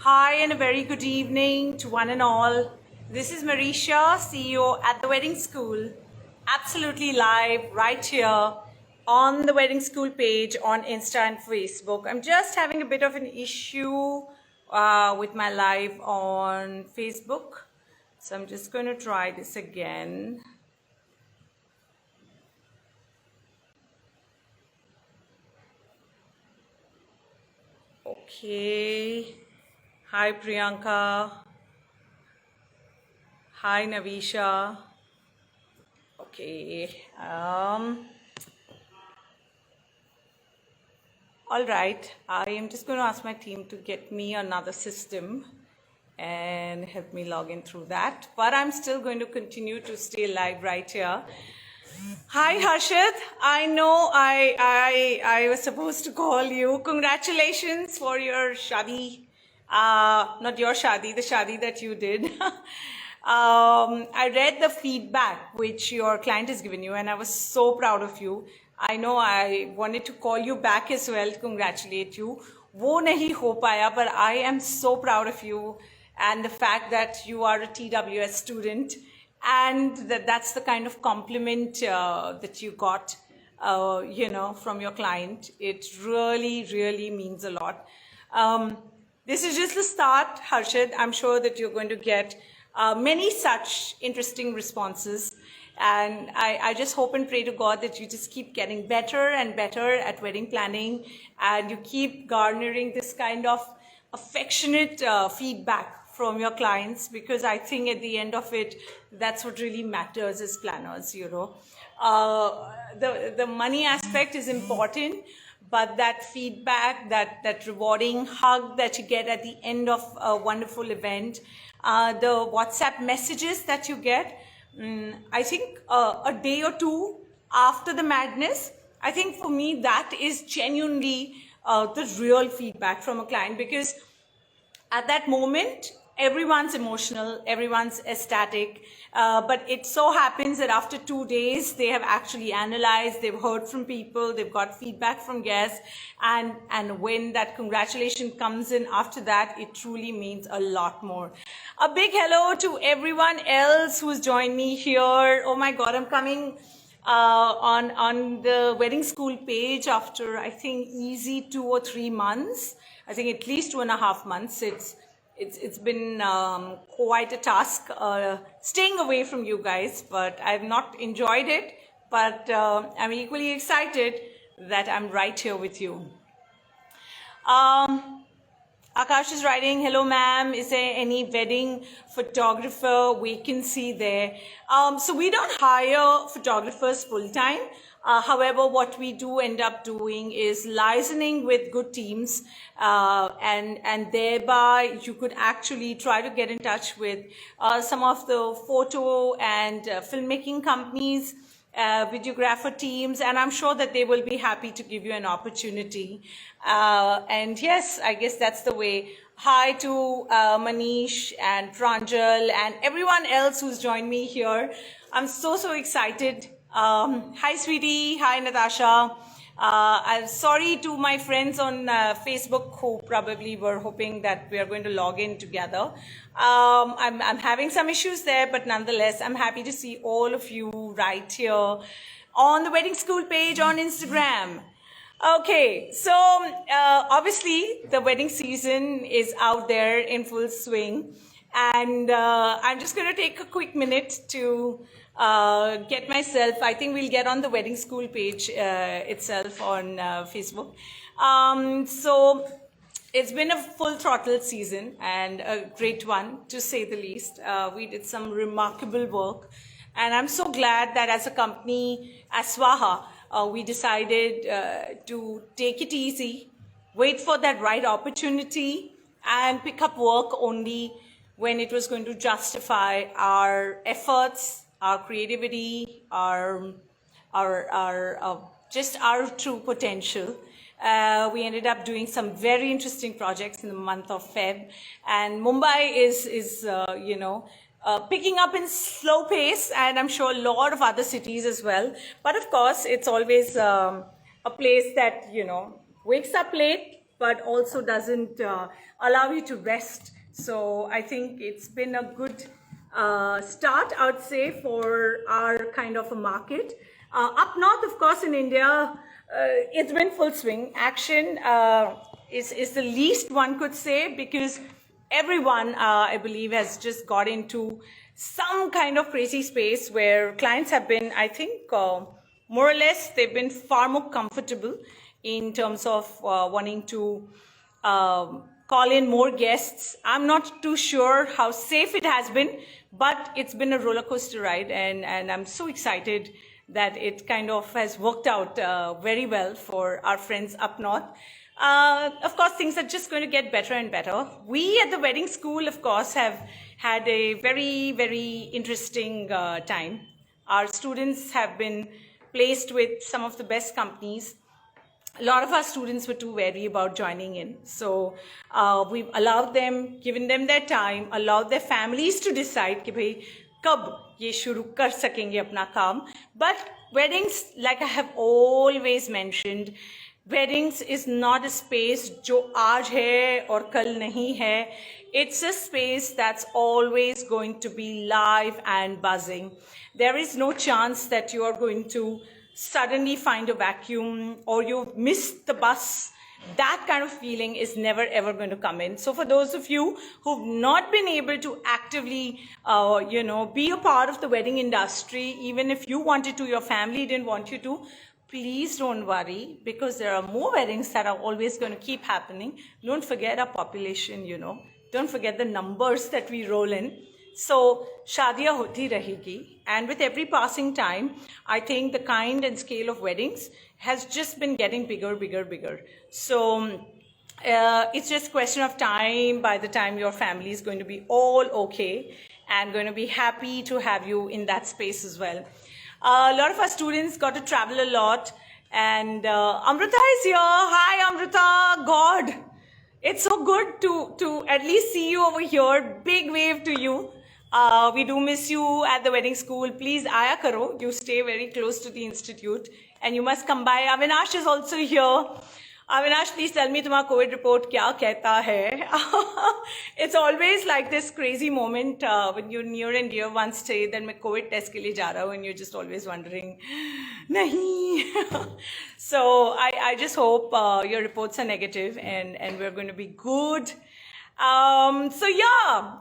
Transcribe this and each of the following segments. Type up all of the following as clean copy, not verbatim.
Hi and a very good evening to one and all. This is Mareesha, CEO at the Wedding School, absolutely live right here on the Wedding School page on Insta and Facebook. I'm just having a bit of an issue with my live on Facebook. So I'm just going to try this again. Okay. Hi Priyanka. Hi Navisha. Okay. All right. I am just going to ask my team to get me another system and help me log in through that. But I'm still going to continue to stay live right here. Hi Harshit. I know I was supposed to call you. Congratulations for your shadi. Not your shadi, the shadi that you did. I read the feedback which your client has given you, and I was so proud of you. I know I wanted to call you back as well to congratulate you. वो नहीं हो पाया, but I am so proud of you and the fact that you are a TWS student, and that's the kind of compliment that you got, from your client. It really, really means a lot. This is just the start, Harshad. I'm sure that you're going to get many such interesting responses. And I just hope and pray to God that you just keep getting better and better at wedding planning, and you keep garnering this kind of affectionate feedback from your clients, because I think at the end of it, that's what really matters as planners, The money aspect is important, but that feedback, that rewarding hug that you get at the end of a wonderful event, the WhatsApp messages that you get, I think a day or two after the madness, I think for me that is genuinely the real feedback from a client, because at that moment everyone's emotional, everyone's ecstatic, but it so happens that after 2 days they have actually analyzed, they've heard from people, they've got feedback from guests, and when that congratulation comes in after that, it truly means a lot more. A big hello to everyone else who's joined me here. Oh my God, I'm coming on the Wedding School page after, I think, easy 2 or 3 months. I think at least 2.5 months. It's been quite a task staying away from you guys, but I've not enjoyed it. But I'm equally excited that I'm right here with you. Akash is writing, hello ma'am, is there any wedding photographer vacancy there? So we don't hire photographers full-time. However, what we do end up doing is liaising with good teams, and thereby you could actually try to get in touch with some of the photo and filmmaking companies, videographer teams, and I'm sure that they will be happy to give you an opportunity. And yes, I guess that's the way. Hi to Manish and Pranjal and everyone else who's joined me here. I'm so excited. Hi sweetie, hi Natasha. I'm sorry to my friends on Facebook who probably were hoping that we are going to log in together. I'm having some issues there, but nonetheless, I'm happy to see all of you right here on the Wedding School page on Instagram. Okay, so obviously the wedding season is out there in full swing, and I'm just going to take a quick minute to get myself, I think we'll get on the Wedding School page itself on Facebook. So it's been a full throttle season and a great one, to say the least. We did some remarkable work, and I'm so glad that as a company, as Swaha, we decided to take it easy, wait for that right opportunity, and pick up work only when it was going to justify our efforts, our creativity, just our true potential. We ended up doing some very interesting projects in the month of Feb, and Mumbai is picking up in slow pace, and I'm sure a lot of other cities as well. But of course, it's always a place that wakes up late, but also doesn't allow you to rest. So I think it's been a good start, I would say, for our kind of a market. Up north, of course, in India, it's been full swing. Action is the least one could say, because everyone, I believe, has just got into some kind of crazy space where clients have been, I think, more or less, they've been far more comfortable in terms of wanting to call in more guests. I'm not too sure how safe it has been, but it's been a roller coaster ride, and I'm so excited that it kind of has worked out very well for our friends up north. Of course, things are just going to get better and better. We at the wedding school, of course, have had a very, very interesting time. Our students have been placed with some of the best companies. A lot of our students were too wary about joining in. So we've allowed them, given them their time, allowed their families to decide कि भाई कब ये शुरू कर सकेंगे अपना काम. But weddings, like I have always mentioned, weddings is not a space जो आज है और कल नहीं है. It's a space that's always going to be live and buzzing. There is no chance that you are going to suddenly find a vacuum or you missed the bus. That kind of feeling is never ever going to come in. So for those of you who've not been able to actively, be a part of the wedding industry, even if you wanted to, your family didn't want you to, please don't worry, because there are more weddings that are always going to keep happening. Don't forget our population, Don't forget the numbers that we roll in. So, shadiyan hoti rahegi. And with every passing time, I think the kind and scale of weddings has just been getting bigger, bigger, bigger. So, it's just a question of time by the time your family is going to be all okay and going to be happy to have you in that space as well. A lot of our students got to travel a lot, and Amrita is here. Hi, Amrita. God, it's so good to at least see you over here. Big wave to you. We do miss you at the wedding school. Please, aaya karo. You stay very close to the institute, and you must come by. Avinash is also here. Avinash, please tell me तुम्हारा COVID report क्या कहता है? It's always like this crazy moment when your near and dear ones say that मैं COVID test के लिए जा रहा हूँ, and you're just always wondering, नहीं. So I just hope your reports are negative and we're going to be good. So yeah,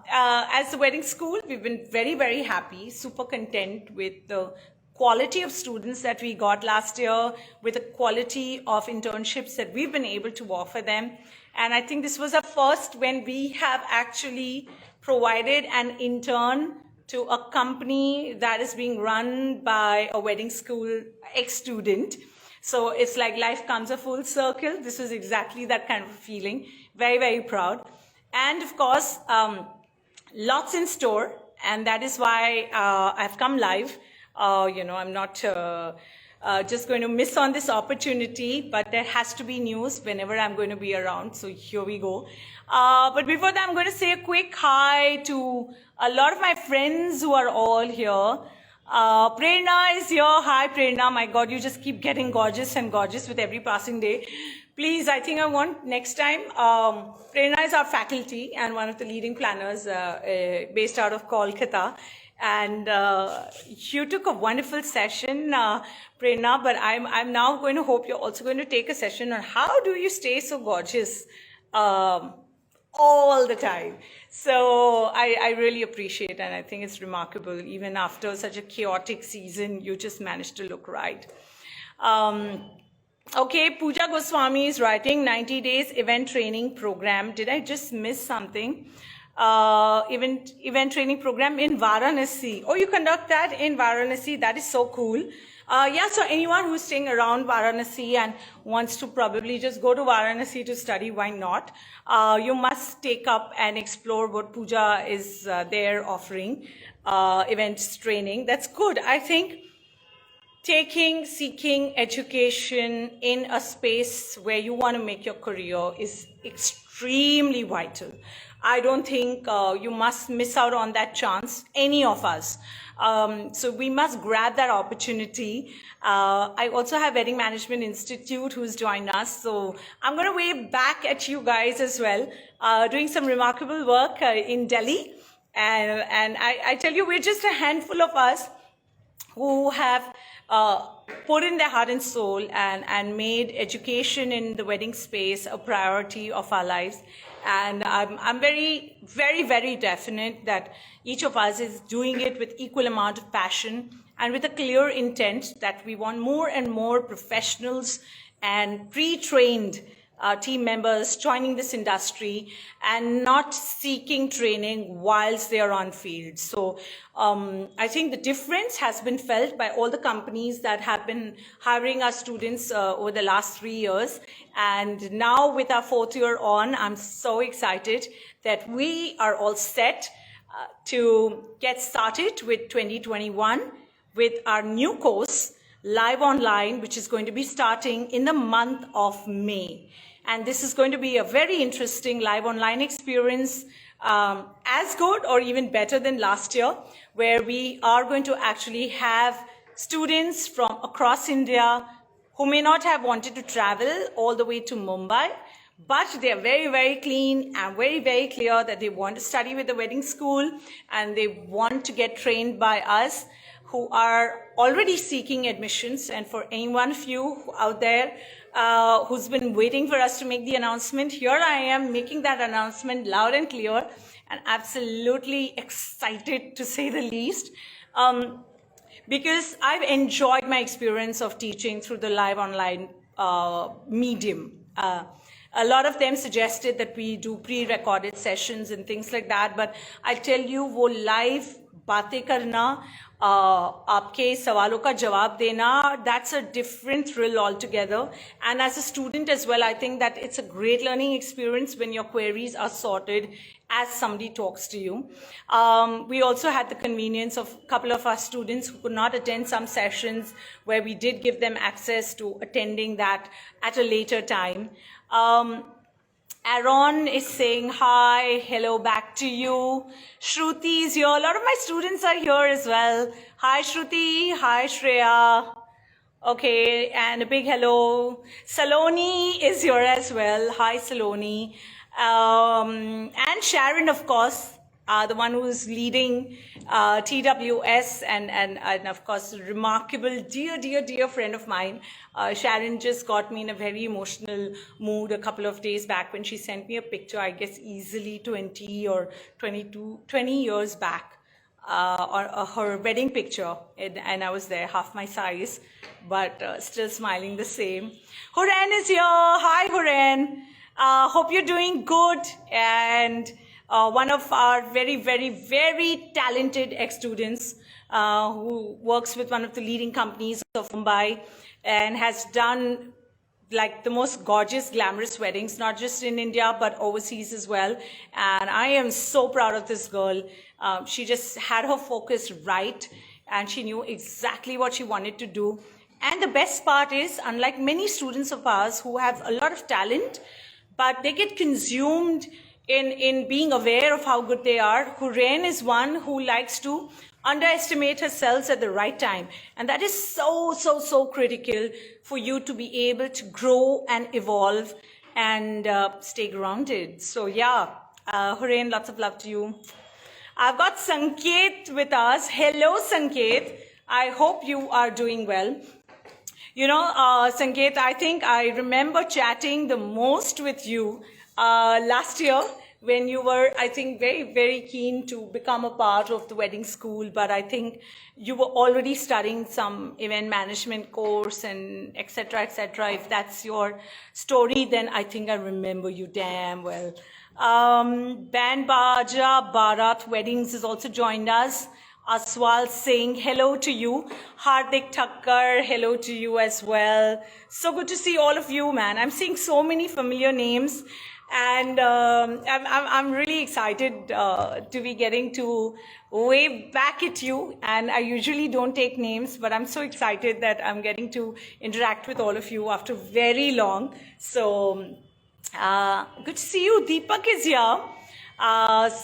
as the wedding school, we've been very, very happy, super content with the quality of students that we got last year, with the quality of internships that we've been able to offer them. And I think this was a first when we have actually provided an intern to a company that is being run by a wedding school ex-student. So it's like life comes a full circle. This was exactly that kind of feeling. Very, very proud. And of course, lots in store. And that is why I've come live. I'm not just going to miss on this opportunity, but there has to be news whenever I'm going to be around. So here we go. But before that, I'm going to say a quick hi to a lot of my friends who are all here. Prerna is here. Hi, Prerna. My God, you just keep getting gorgeous and gorgeous with every passing day. Please, I think I want next time. Prerna is our faculty and one of the leading planners based out of Kolkata. And you took a wonderful session, Prerna, but I'm now going to hope you're also going to take a session on how do you stay so gorgeous all the time. So I really appreciate, and I think it's remarkable, even after such a chaotic season, you just managed to look right. Okay, Pooja Goswami is writing 90 days event training program. Did I just miss something? Event training program in Varanasi. Oh, you conduct that in Varanasi. That is so cool. Yeah, so anyone who's staying around Varanasi and wants to probably just go to Varanasi to study, why not? You must take up and explore what Pooja is there offering, events training. That's good. I think seeking education in a space where you want to make your career is extremely vital. I don't think you must miss out on that chance, any of us. So we must grab that opportunity. I also have Wedding Management Institute who's joined us. So I'm going to wave back at you guys as well, doing some remarkable work in Delhi. And I tell you, we're just a handful of us who have put in their heart and soul and made education in the wedding space a priority of our lives. And I'm very, very, very definite that each of us is doing it with equal amount of passion and with a clear intent that we want more and more professionals and pre-trained team members joining this industry and not seeking training whilst they are on field. So I think the difference has been felt by all the companies that have been hiring our students over the last 3 years. And now with our 4th year on, I'm so excited that we are all set to get started with 2021 with our new course, Live Online, which is going to be starting in the month of May. And this is going to be a very interesting live online experience, as good or even better than last year, where we are going to actually have students from across India who may not have wanted to travel all the way to Mumbai, but they are very, very clean and very, very clear that they want to study with the wedding school and they want to get trained by us, who are already seeking admissions. And for any one of you out there who's been waiting for us to make the announcement, here I am making that announcement loud and clear and absolutely excited, to say the least, because I've enjoyed my experience of teaching through the live online medium. A lot of them suggested that we do pre-recorded sessions and things like that, but I tell you, वो live बातें करना, आपके सवालों का जवाब देना, that's a different thrill altogether. And as a student as well, I think that it's a great learning experience when your queries are sorted as somebody talks to you. We also had the convenience of a couple of our students who could not attend some sessions where we did give them access to attending that at a later time. Aaron is saying hi, hello back to you. Shruti is here. A lot of my students are here as well. Hi Shruti, hi Shreya. Okay, and a big hello. Saloni is here as well. Hi Saloni. And Sharon, of course, the one who's leading TWS and of course, a remarkable, dear friend of mine. Sharon just got me in a very emotional mood a couple of days back when she sent me a picture, I guess easily 20 or 20 years back, her wedding picture. And I was there, half my size, but still smiling the same. Huren is here. Hi, Huren. Hope you're doing good. And one of our very, very talented ex-students who works with one of the leading companies of Mumbai and has done like the most gorgeous, glamorous weddings, not just in India, but overseas as well. And I am so proud of this girl. She just had her focus right and she knew exactly what she wanted to do. And the best part is, unlike many students of ours who have a lot of talent, but they get consumed in being aware of how good they are, Huren is one who likes to underestimate herself at the right time. And that is so critical for you to be able to grow and evolve and stay grounded. So yeah, Huren, lots of love to you. I've got Sanket with us. Hello, Sanket. I hope you are doing well. You know, Sanket, I think I remember chatting the most with you last year when you were, I think, very keen to become a part of the wedding school, but I think you were already studying some event management course and et cetera, et cetera. If that's your story, then I think I remember you damn well. Band Baja Bharat Weddings has also joined us. Aswal Singh, hello to you. Hardik Thakkar, hello to you as well. So good to see all of you, man. I'm seeing so many familiar names. And I'm really excited to be getting to wave back at you. And I usually don't take names, but I'm so excited that I'm getting to interact with all of you after very long. So good to see you. Deepak is here.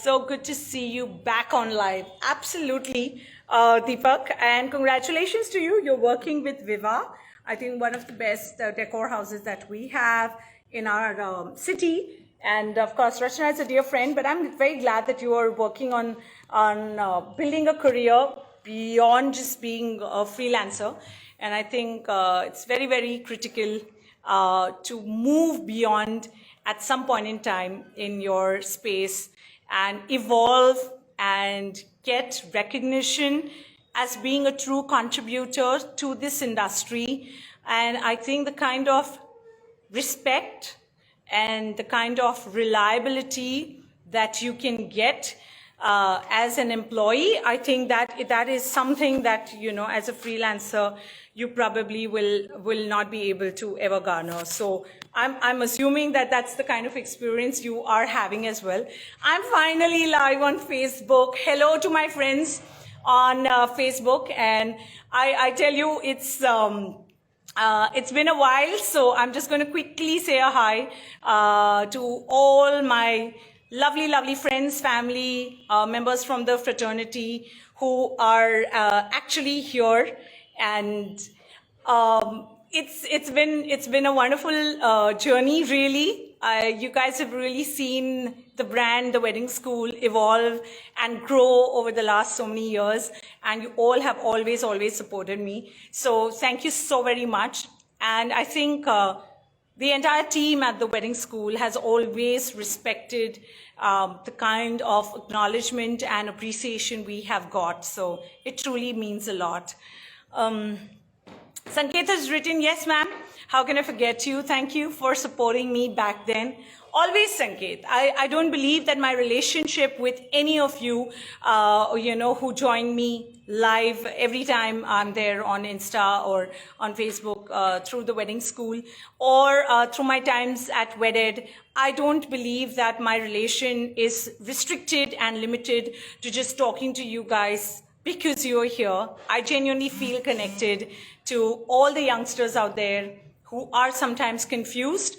So good to see you back on live. Absolutely. Deepak, and congratulations to you. You're working with Viva, I think one of the best decor houses that we have in our city. And of course, Rachna is a dear friend, but I'm very glad that you are working on building a career beyond just being a freelancer. And I think it's very, very critical to move beyond at some point in time in your space and evolve and get recognition as being a true contributor to this industry. And I think the kind of respect and the kind of reliability that you can get as an employee, I think that is something that, you know, as a freelancer, you probably will not be able to ever garner. So I'm assuming that that's the kind of experience you are having as well. I'm finally live on Facebook. Hello to my friends on Facebook, and I tell you, it's been a while, so I'm just going to quickly say a hi to all my lovely, lovely friends, family, members from the fraternity who are actually here. And it's been a wonderful journey, really. You guys have really seen the brand, the wedding school, evolve and grow over the last so many years. And you all have always, always supported me. So thank you so very much. And I think the entire team at the wedding school has always respected the kind of acknowledgement and appreciation we have got. So it truly means a lot. Sanket has written, yes, ma'am. How can I forget you? Thank you for supporting me back then. Always, Sanket. I don't believe that my relationship with any of you, you know, who join me live every time I'm there on Insta or on Facebook through the wedding school or through my times at Wedded, I don't believe that my relation is restricted and limited to just talking to you guys because you're here. I genuinely feel connected to all the youngsters out there who are sometimes confused.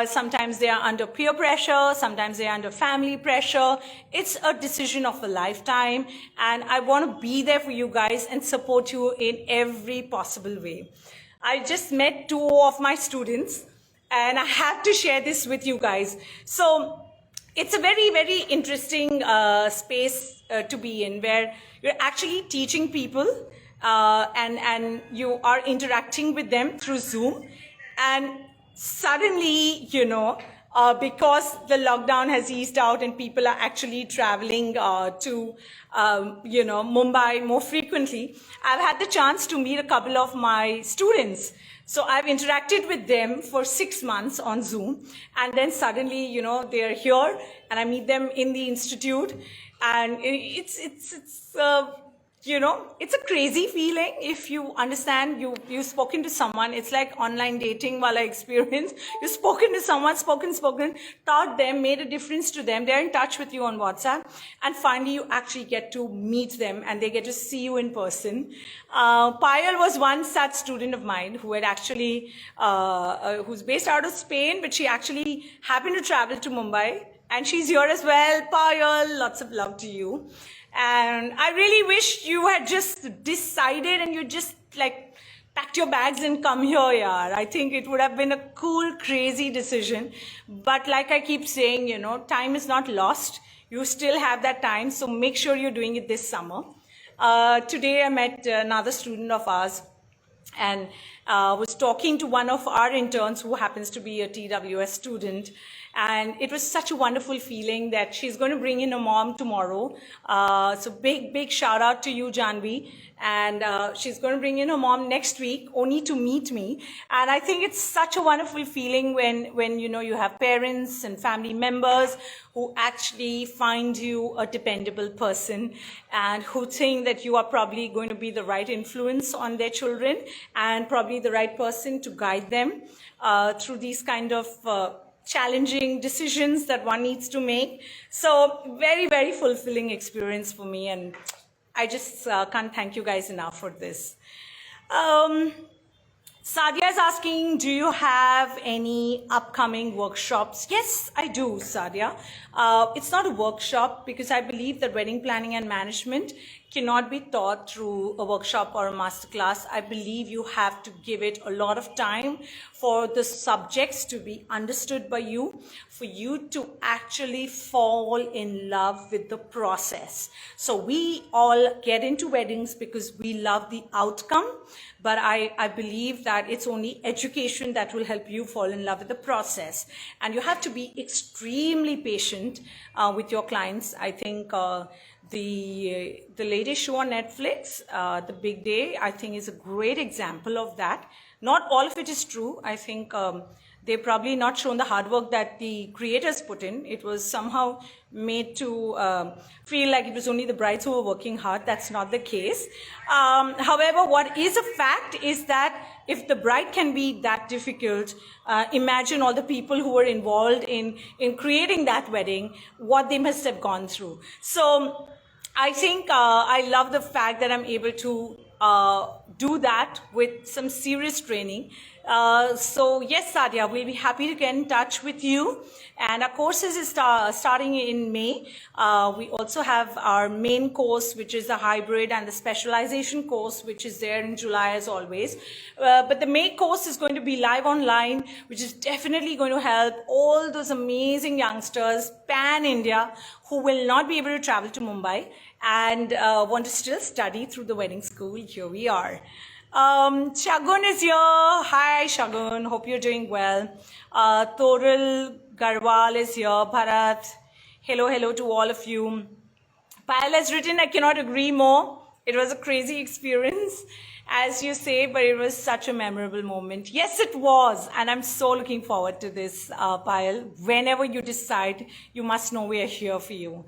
Sometimes they are under peer pressure. Sometimes they are under family pressure. It's a decision of a lifetime. And I want to be there for you guys and support you in every possible way. I just met 2 of my students, and I have to share this with you guys. So it's a very, very interesting space to be in, where you're actually teaching people and you are interacting with them through Zoom. And suddenly, you know, because the lockdown has eased out and people are actually traveling to, you know, Mumbai more frequently, I've had the chance to meet a couple of my students. So I've interacted with them for 6 months on Zoom, and then suddenly, you know, they're here, and I meet them in the institute, and it's you know, it's a crazy feeling if you understand. You've spoken to someone. It's like online dating wala experience. You've spoken to someone, spoken, taught them, made a difference to them. They're in touch with you on WhatsApp. And finally, you actually get to meet them and they get to see you in person. Payal was one such student of mine who had actually, who's based out of Spain, but she actually happened to travel to Mumbai. And she's here as well. Payal, lots of love to you. And I really wish you had just decided and you just like packed your bags and come here, yaar. I think it would have been a cool, crazy decision. But like I keep saying, you know, time is not lost. You still have that time. So make sure you're doing it this summer. Today I met another student of ours and was talking to one of our interns who happens to be a TWS student. And it was such a wonderful feeling that she's going to bring in a mom tomorrow. So big shout out to you, Janvi. And she's going to bring in her mom next week only to meet me. And I think it's such a wonderful feeling when you know, you have parents and family members who actually find you a dependable person and who think that you are probably going to be the right influence on their children and probably the right person to guide them through these kind of challenging decisions that one needs to make. So very, very fulfilling experience for me. And I just can't thank you guys enough for this. Sadia is asking, do you have any upcoming workshops? Yes, I do, Sadia. It's not a workshop because I believe that wedding planning and management cannot be taught through a workshop or a masterclass. I believe you have to give it a lot of time for the subjects to be understood by you, for you to actually fall in love with the process. So we all get into weddings because we love the outcome, but I believe that it's only education that will help you fall in love with the process. And you have to be extremely patient with your clients. I think the latest show on Netflix, The Big Day, I think is a great example of that. Not all of it is true. I think they've probably not shown the hard work that the creators put in. It was somehow made to feel like it was only the brides who were working hard. That's not the case. However, what is a fact is that if the bride can be that difficult, imagine all the people who were involved in creating that wedding, what they must have gone through. So I think I love the fact that I'm able to do that with some serious training. So yes, Sadia, we'll be happy to get in touch with you. And our courses is starting in May. We also have our main course, which is the hybrid, and the specialization course, which is there in July as always. But the May course is going to be live online, which is definitely going to help all those amazing youngsters, pan-India, who will not be able to travel to Mumbai and want to still study through the wedding school. Here we are. Shagun is here. Hi, Shagun. Hope you're doing well. Toril Garwal is here. Bharat. Hello to all of you. Payal has written, I cannot agree more. It was a crazy experience, as you say, but it was such a memorable moment. Yes, it was. And I'm so looking forward to this, Payal. Whenever you decide, you must know we are here for you.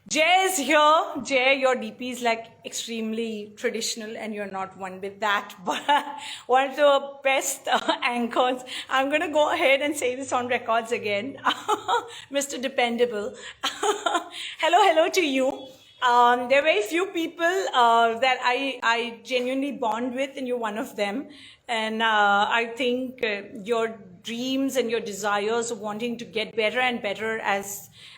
Jay is here. Jay, your DP is like extremely traditional and you're not one with that, but one of the best anchors. I'm going to go ahead and say this on records again. Mr. Dependable. Hello to you. There are very few people that I genuinely bond with, and you're one of them. And I think your dreams and your desires of wanting to get better and better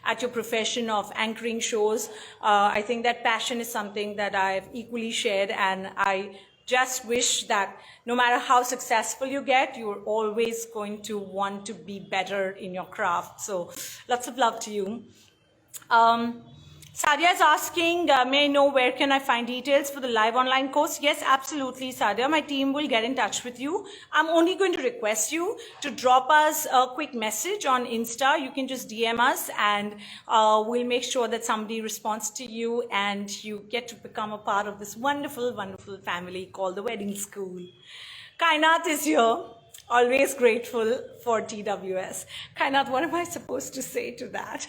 at your profession of anchoring shows, I think that passion is something that I've equally shared, and I just wish that no matter how successful you get, you're always going to want to be better in your craft. So lots of love to you. Sadia is asking, may I know where can I find details for the live online course? Yes, absolutely, Sadia. My team will get in touch with you. I'm only going to request you to drop us a quick message on Insta. You can just DM us, and we'll make sure that somebody responds to you and you get to become a part of this wonderful, wonderful family called the Wedding School. Kainat is here. Always grateful for TWS. Kainat, what am I supposed to say to that?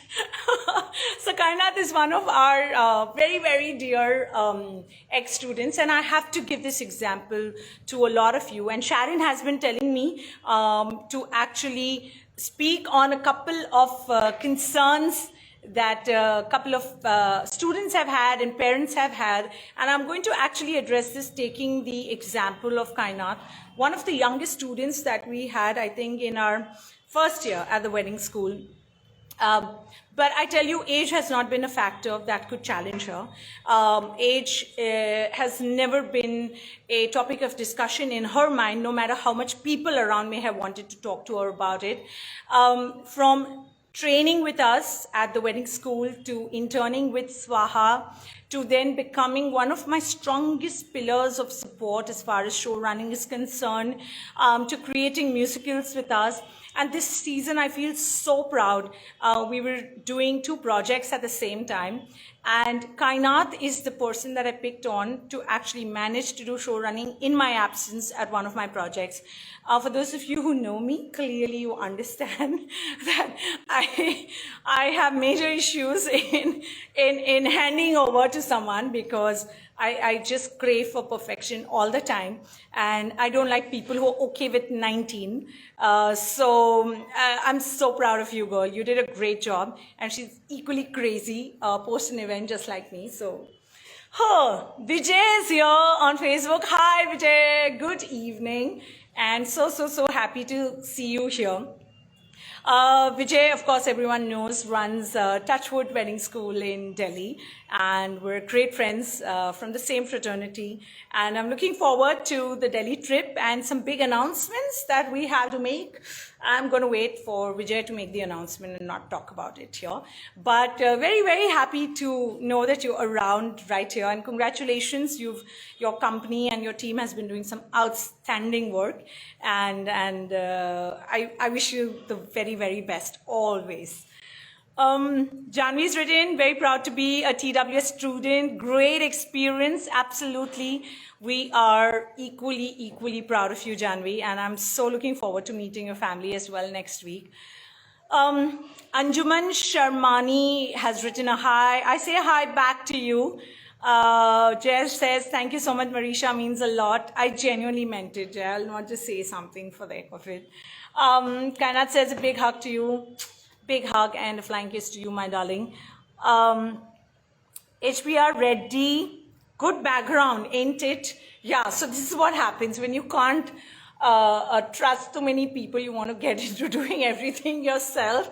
So Kainat is one of our very, very dear ex-students, and I have to give this example to a lot of you. And Sharon has been telling me to actually speak on a couple of concerns that a couple of students have had and parents have had, and I'm going to actually address this taking the example of Kainat, one of the youngest students that we had, I think, in our first year at the wedding school. But I tell you, age has not been a factor that could challenge her. Age has never been a topic of discussion in her mind, no matter how much people around may have wanted to talk to her about it. From training with us at the wedding school, to interning with Swaha, to then becoming one of my strongest pillars of support as far as show running is concerned, to creating musicals with us. And this season, I feel so proud. We were doing 2 projects at the same time. And Kainat is the person that I picked on to actually manage to do show running in my absence at one of my projects. For those of you who know me, clearly you understand that I have major issues in handing over to someone, because I just crave for perfection all the time. And I don't like people who are okay with 19. So I'm so proud of you, girl. You did a great job. And she's equally crazy post an event just like me. So, Vijay is here on Facebook. Hi, Vijay. Good evening. And so happy to see you here. Vijay, of course, everyone knows, runs Touchwood Wedding School in Delhi. and we're great friends from the same fraternity. And I'm looking forward to the Delhi trip and some big announcements that we have to make. I'm going to wait for Vijay to make the announcement and not talk about it here. But very, very happy to know that you're around right here. And congratulations, your company and your team has been doing some outstanding work. And I wish you the very, very best always. Janvi's written, very proud to be a TWS student, great experience, absolutely. We are equally proud of you, Janvi, and I'm so looking forward to meeting your family as well next week. Anjuman Sharmani has written a hi. I say hi back to you. Jay says, thank you so much, Mareesha, means a lot. I genuinely meant it, Jay. I'll not just say something for the heck of it. Kainat says a big hug to you. Big hug and a flying kiss to you, my darling. HBR ready. Good background, ain't it? Yeah, so this is what happens when you can't trust too many people. You want to get into doing everything yourself.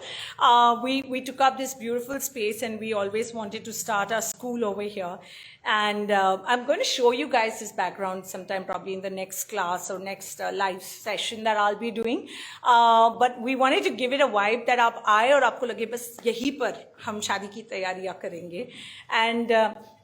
We took up this beautiful space and we always wanted to start our school over here. And I'm going to show you guys this background sometime probably in the next class or next live session that I'll be doing. But we wanted to give it a vibe that आप आए और आपको लगे बस यहीं पर हम शादी की तैयारियां करेंगे. And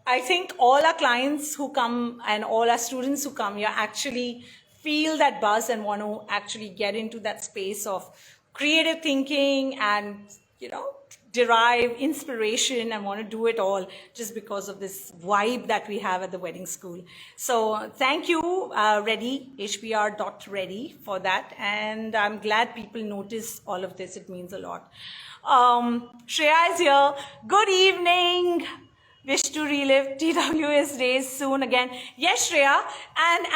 I think all our clients who come and all our students who come here actually feel that buzz and want to actually get into that space of creative thinking and, you know, derive inspiration and want to do it all just because of this vibe that we have at the wedding school. So thank you, Ready, HBR.Ready for that. And I'm glad people notice all of this. It means a lot. Shreya is here. Good evening. Wish to relive TWS days soon again. Yes, Shreya,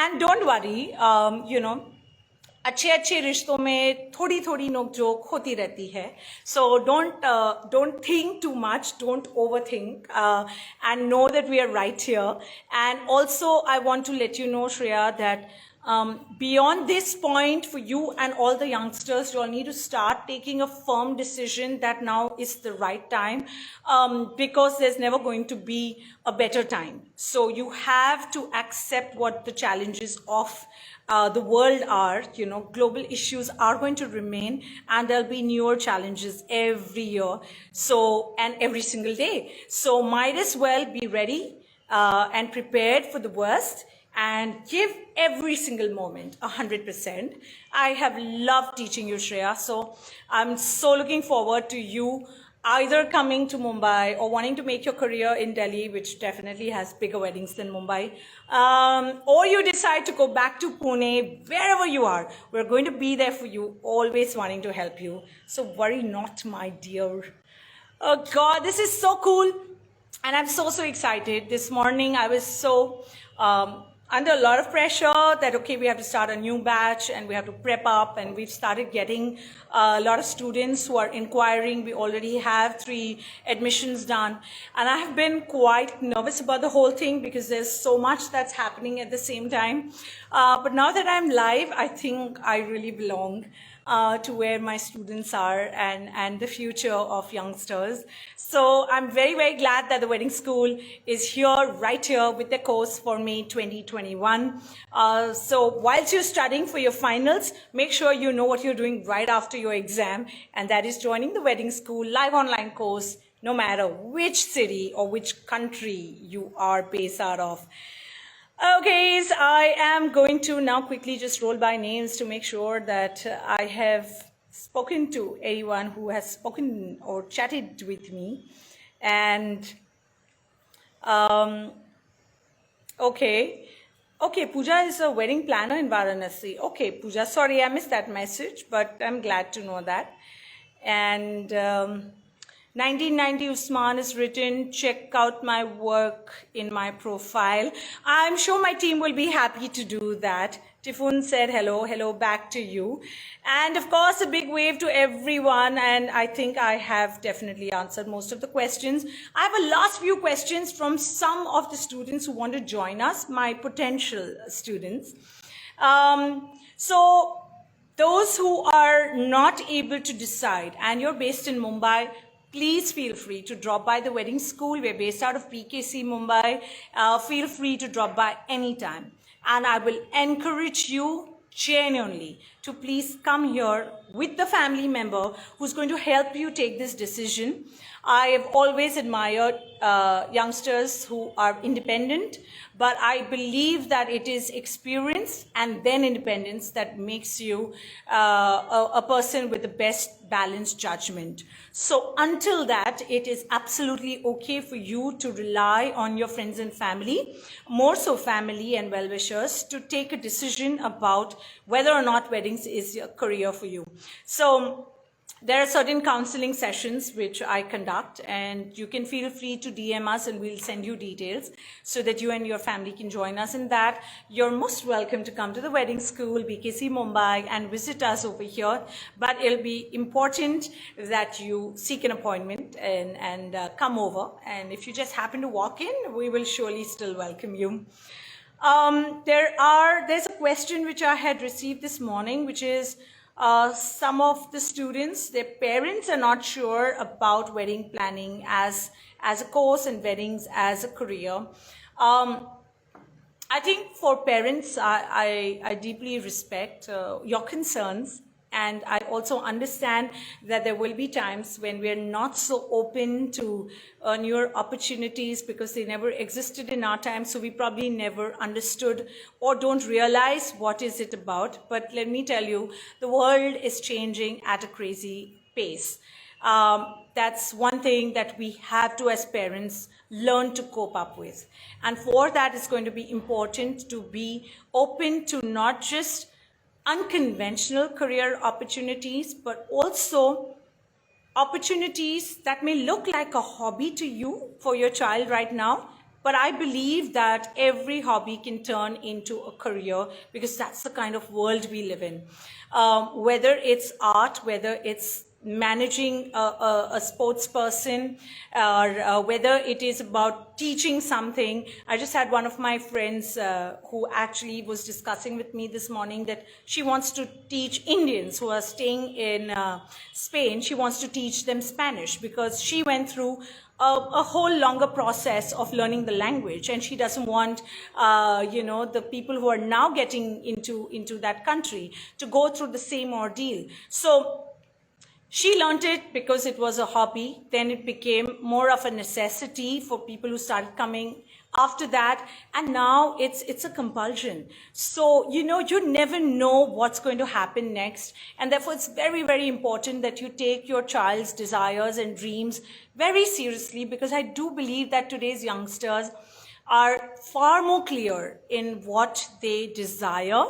and don't worry, you know, अच्छे रिश्तों में थोड़ी नोक-झोंक होती रहती है. So don't think too much, don't overthink, and know that we are right here. And also, I want to let you know, Shreya, that beyond this point for you and all the youngsters, you all need to start taking a firm decision that now is the right time, because there's never going to be a better time. So you have to accept what the challenges of the world are. You know, global issues are going to remain and there'll be newer challenges every year, so, and every single day. So might as well be ready and prepared for the worst and give every single moment 100%. I have loved teaching you, Shreya, so I'm so looking forward to you either coming to Mumbai or wanting to make your career in Delhi, which definitely has bigger weddings than Mumbai, or you decide to go back to Pune, wherever you are, we're going to be there for you, always wanting to help you. So worry not, my dear. Oh God, this is so cool. And I'm so excited. This morning I was so under a lot of pressure that, okay, we have to start a new batch and we have to prep up, and we've started getting a lot of students who are inquiring. We already have 3 admissions done. And I have been quite nervous about the whole thing because there's so much that's happening at the same time. But now that I'm live, I think I really belong to where my students are and the future of youngsters. So I'm very glad that the wedding school is here, right here with the course for May 2021. So whilst you're studying for your finals, make sure you know what you're doing right after your exam, and that is joining the wedding school live online course, no matter which city or which country you are based out of. Okay, so I am going to now quickly just roll by names to make sure that I have spoken to anyone who has spoken or chatted with me. And, okay, Pooja is a wedding planner in Varanasi. Okay, Pooja, sorry, I missed that message, but I'm glad to know that. And 1990 Usman is written, check out my work in my profile. I'm sure my team will be happy to do that. Tifun said hello back to you. And of course, a big wave to everyone. And I think I have definitely answered most of the questions. I have a last few questions from some of the students who want to join us, my potential students. So those who are not able to decide and you're based in Mumbai, please feel free to drop by the wedding school. We're based out of PKC, Mumbai. Feel free to drop by anytime. And I will encourage you genuinely to please come here with the family member who's going to help you take this decision. I have always admired youngsters who are independent, but I believe that it is experience and then independence that makes you a person with the best balanced judgment. So until that, it is absolutely okay for you to rely on your friends and family, more so family and well-wishers, to take a decision about whether or not weddings is a career for you. So there are certain counseling sessions which I conduct, and you can feel free to DM us and we'll send you details so that you and your family can join us in that. You're most welcome to come to the wedding school, BKC Mumbai, and visit us over here. But it'll be important that you seek an appointment and come over. And if you just happen to walk in, we will surely still welcome you. There's a question which I had received this morning, which is, some of the students, their parents are not sure about wedding planning as a course and weddings as a career. I think for parents, I deeply respect your concerns. And I also understand that there will be times when we are not so open to newer opportunities because they never existed in our time. So we probably never understood or don't realize what is it about. But let me tell you, the world is changing at a crazy pace. That's one thing that we have to, as parents, learn to cope up with. And for that, it's going to be important to be open to not just unconventional career opportunities, but also opportunities that may look like a hobby to you for your child right now. But I believe that every hobby can turn into a career because that's the kind of world we live in. Whether it's art, whether it's managing a sports person, or whether it is about teaching something. I just had one of my friends who actually was discussing with me this morning that she wants to teach Indians who are staying in Spain. She wants to teach them Spanish because she went through a whole longer process of learning the language, and she doesn't want the people who are now getting into that country to go through the same ordeal. So she learned it because it was a hobby. Then it became more of a necessity for people who started coming after that. And now it's a compulsion. So, you never know what's going to happen next. And therefore, it's very, very important that you take your child's desires and dreams very seriously, because I do believe that today's youngsters are far more clear in what they desire,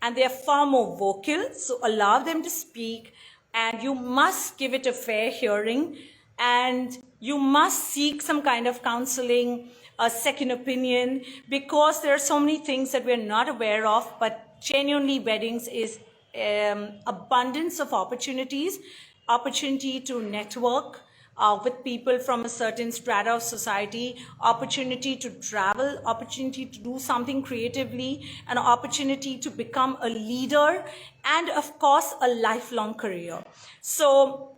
and they're far more vocal. So allow them to speak. And you must give it a fair hearing, and you must seek some kind of counseling, a second opinion, because there are so many things that we're not aware of. But genuinely, weddings is abundance of opportunities, opportunity to network with people from a certain strata of society, opportunity to travel, opportunity to do something creatively, an opportunity to become a leader, and of course, a lifelong career. So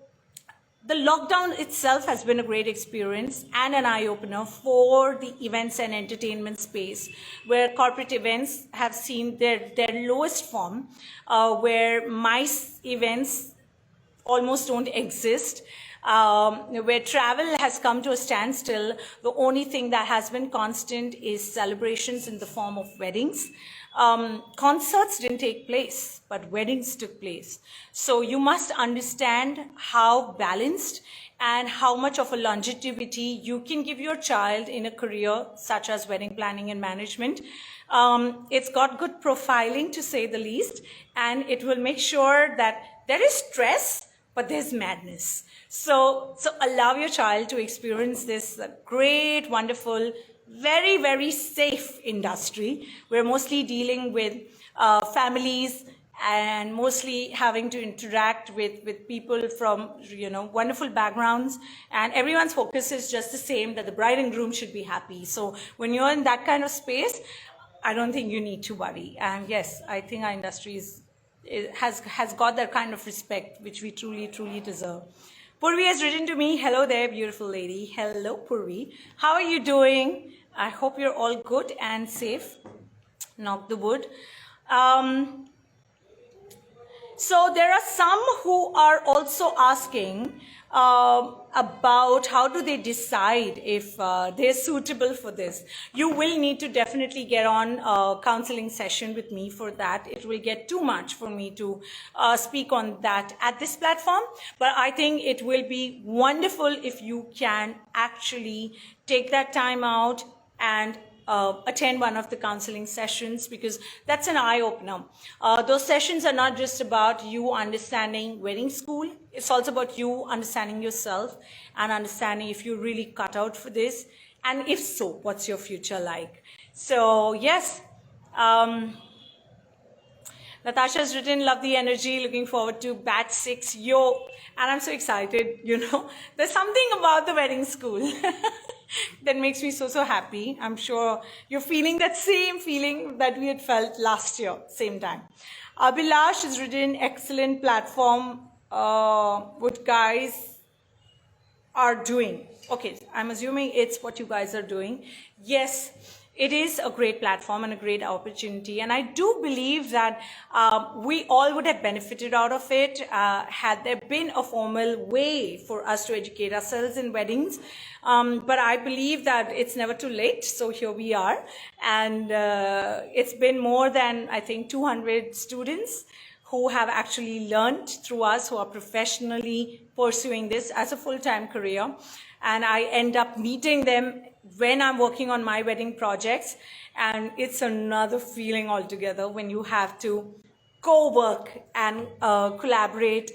the lockdown itself has been a great experience and an eye-opener for the events and entertainment space, where corporate events have seen their lowest form, where MICE events almost don't exist, where travel has come to a standstill. The only thing that has been constant is celebrations in the form of weddings. Concerts didn't take place, but weddings took place. So you must understand how balanced and how much of a longevity you can give your child in a career such as wedding planning and management. It's got good profiling, to say the least, and it will make sure that there is stress, but there's madness. So allow your child to experience this great, wonderful, very, very safe industry. We're mostly dealing with families and mostly having to interact with people from, wonderful backgrounds. And everyone's focus is just the same, that the bride and groom should be happy. So when you're in that kind of space, I don't think you need to worry. And yes, I think our industry has got that kind of respect, which we truly, truly deserve. Purvi has written to me, hello there, beautiful lady. Hello, Purvi. How are you doing? I hope you're all good and safe. Knock the wood. So there are some who are also asking about how do they decide if they're suitable for this. You will need to definitely get on a counseling session with me for that. It will get too much for me to speak on that at this platform, but I think it will be wonderful if you can actually take that time out and attend one of the counseling sessions, because that's an eye-opener. Those sessions are not just about you understanding wedding school, it's also about you understanding yourself and understanding if you're really cut out for this, and if so, what's your future like. So yes, Natasha's written, love the energy, looking forward to batch 6, yo, and I'm so excited, there's something about the wedding school that makes me so happy. I'm sure you're feeling that same feeling that we had felt last year, same time. Abhilash has written, excellent platform, what guys are doing. Okay, I'm assuming it's what you guys are doing. Yes, it is a great platform and a great opportunity, and I do believe that we all would have benefited out of it had there been a formal way for us to educate ourselves in weddings. But I believe that it's never too late, so here we are, and it's been more than, I think, 200 students who have actually learned through us, who are professionally pursuing this as a full-time career. And I end up meeting them when I'm working on my wedding projects. And it's another feeling altogether when you have to co-work and collaborate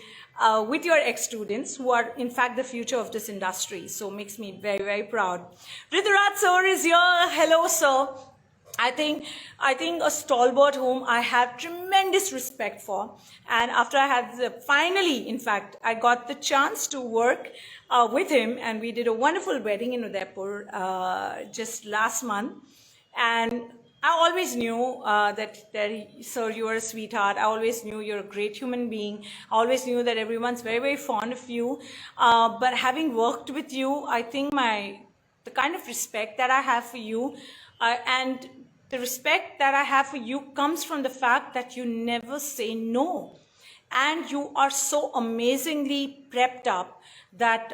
with your ex-students who are, in fact, the future of this industry. So it makes me very proud. Rituraj sir is here. Hello, sir. I think a stalwart whom I have tremendous respect for. And after I had finally, in fact, I got the chance to work with him, and we did a wonderful wedding in Udaipur just last month. And I always knew that sir, you are a sweetheart. I always knew you're a great human being. I always knew that everyone's very fond of you. But having worked with you, I think the kind of respect that I have for you, and the respect that I have for you comes from the fact that you never say no. And you are so amazingly prepped up that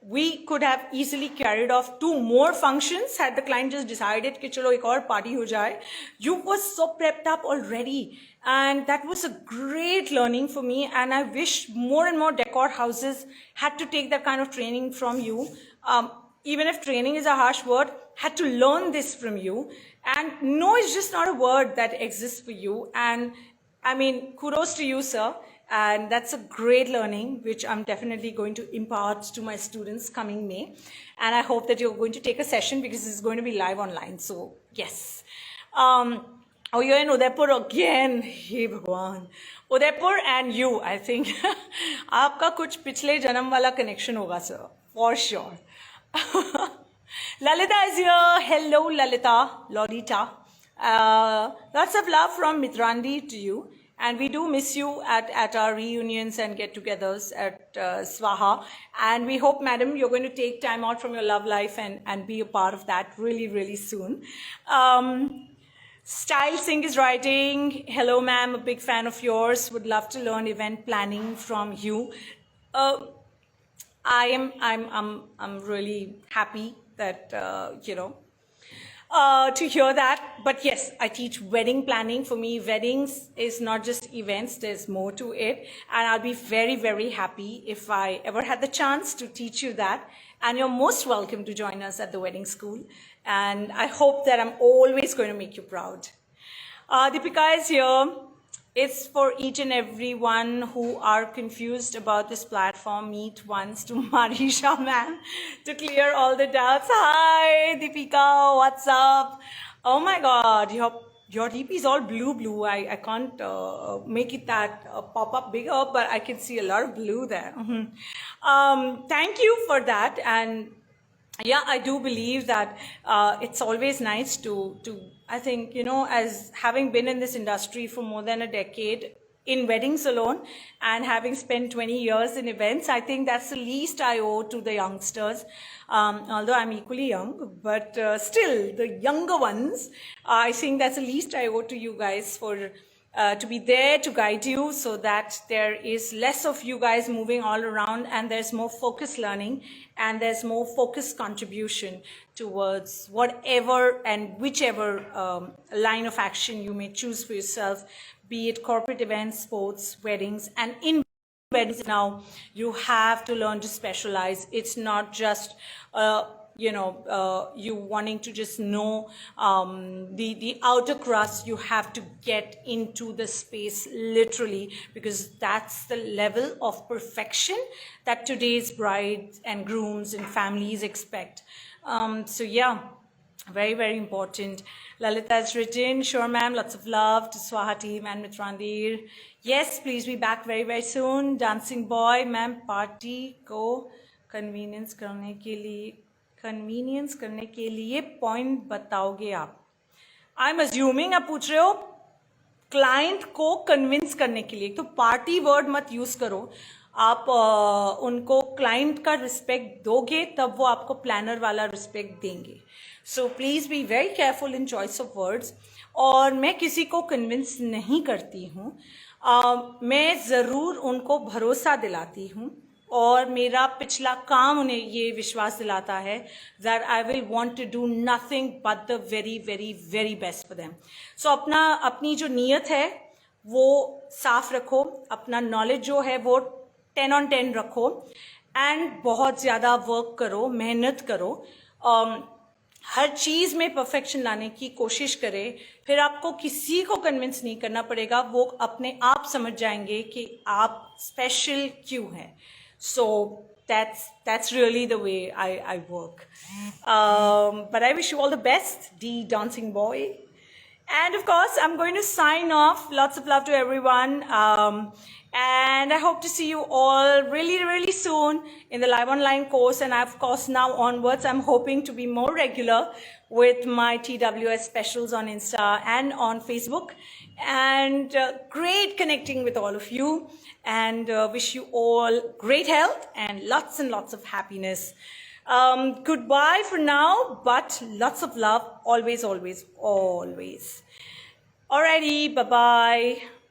we could have easily carried off 2 more functions had the client just decided कि चलो एक और party हो जाए. You were so prepped up already. And that was a great learning for me. And I wish more and more decor houses had to take that kind of training from you. Even if training is a harsh word, had to learn this from you. And no is just not a word that exists for you. And I mean, kudos to you, sir. And that's a great learning, which I'm definitely going to impart to my students coming May. And I hope that you're going to take a session because it's going to be live online. So, yes. Oh, you're in Udaipur again. Hey, Bhagwan. Udaipur and you, I think. Aapka kuch pichle janam wala connection hoga, sir. For sure. Lalita is here. Hello, Lalita. Lolita. Lots of love from Mitrandi to you. And we do miss you at our reunions and get-togethers at Swaha. And we hope, madam, you're going to take time out from your love life and be a part of that really soon. Style Singh is writing, hello, ma'am, a big fan of yours. Would love to learn event planning from you. I'm really happy that, to hear that. But yes, I teach wedding planning. For me, weddings is not just events, there's more to it. And I'll be very happy if I ever had the chance to teach you that. And you're most welcome to join us at the wedding school. And I hope that I'm always going to make you proud. Deepika is here. It's for each and every one who are confused about this platform. Meet once to Mareesha, ma'am, to clear all the doubts. Hi, Deepika, what's up? Oh my God, your DP is all blue. I can't make it that pop up bigger, but I can see a lot of blue there. Thank you for that. And yeah, I do believe that it's always nice to I think, as having been in this industry for more than a decade, in weddings alone, and having spent 20 years in events, I think that's the least I owe to the youngsters. Although I'm equally young, but still, the younger ones, I think that's the least I owe to you guys for to be there to guide you, so that there is less of you guys moving all around and there's more focused learning and there's more focused contribution towards whatever and whichever line of action you may choose for yourself, be it corporate events, sports, weddings. And in weddings now, you have to learn to specialize. It's not just you wanting to just know the outer crust. You have to get into the space literally, because that's the level of perfection that today's brides and grooms and families expect. So yeah, very, very important. Lalita has written, sure ma'am, lots of love to Swaha team and Mitrandir. Yes, please be back very, very soon. Dancing boy, ma'am, party को convenience करने के लिए point बताओगे आप? I'm assuming आप पूछ रहे हो क्लाइंट को कन्विंस करने के लिए. तो पार्टी वर्ड मत यूज करो. आप उनको क्लाइंट का रिस्पेक्ट दोगे तब वो आपको प्लानर वाला रिस्पेक्ट देंगे. So please be very careful in choice of words. और मैं किसी को कन्विंस नहीं करती हूँ. मैं ज़रूर उनको भरोसा दिलाती हूँ और मेरा पिछला काम उन्हें ये विश्वास दिलाता है that I will want to do nothing but the very, very, very best for them. So अपनी जो नीयत है वो साफ रखो, अपना नॉलेज जो है वो 10 on 10 रखो, एंड बहुत ज़्यादा वर्क करो, मेहनत करो. हर चीज़ में परफेक्शन लाने की कोशिश करें. फिर आपको किसी को कन्विंस नहीं करना पड़ेगा, वो अपने आप समझ जाएंगे कि आप स्पेशल क्यों हैं. So that's really the way I work. But I wish you all the best, the dancing boy. And of course, I'm going to sign off. Lots of love to everyone. And I hope to see you all really, really soon in the live online course. And of course, now onwards, I'm hoping to be more regular with my TWS specials on Insta and on Facebook. And great connecting with all of you. And wish you all great health and lots of happiness. Goodbye for now, but lots of love, always, always, always. Alrighty, bye-bye.